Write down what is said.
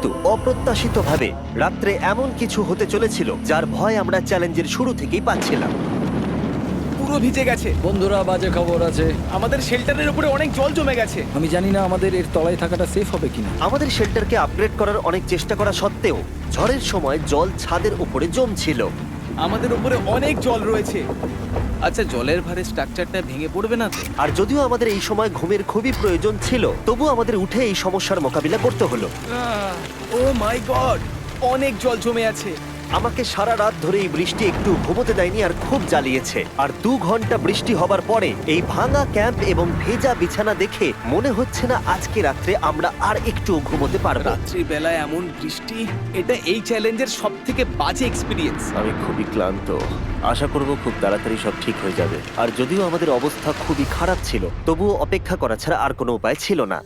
কিন্তু অপ্রত্যাশিতভাবে রাত্রে এমন কিছু হতে চলেছিল যার ভয় আমরা চ্যালেঞ্জের শুরু থেকেই পাচ্ছিলাম। পুরো ভিজে গেছে। বন্ধুরা, বাজে খবর আছে। আমাদের শেল্টারের উপরে অনেক জল জমে গেছে। আমি জানি না আমাদের এর তলায় থাকাটা সেফ হবে কিনা। আমাদের শেল্টারকে আপগ্রেড করার অনেক চেষ্টা করা সত্ত্বেও ঝড়ের সময় জল ছাদের উপরে জমছিল। আমাদের উপরে অনেক জল রয়েছে। আচ্ছা, জলের ভারে স্ট্রাকচারটা ভেঙে পড়বে না তো? আর যদিও আমাদের এই সময় ঘুমের খুবই প্রয়োজন ছিল, তবু আমাদের উঠে এই সমস্যার মোকাবিলা করতে হলো। ও মাই গড, অনেক জল জমে আছে। আমাকে সারা রাত ধরে এই বৃষ্টি একটু ঘুমোতে দেয়নি আর খুব জ্বালিয়েছে। আর 2 ঘন্টা বৃষ্টি হবার পরে এই ভাঙা ক্যাম্প এবং ভেজা বিছানা দেখে মনে হচ্ছে না আজকে রাত্রে আমরা আর একটু ঘুমোতে পারবো। রাত্রিবেলায় এমন বৃষ্টি, এটা এই চ্যালেঞ্জের সব থেকে বাজে এক্সপিরিয়েন্স। আমি খুবই ক্লান্ত। আশা করব খুব তাড়াতাড়ি সব ঠিক হয়ে যাবে। আর যদিও আমাদের অবস্থা খুবই খারাপ ছিল, তবুও অপেক্ষা করা ছাড়া আর কোনো উপায় ছিল না।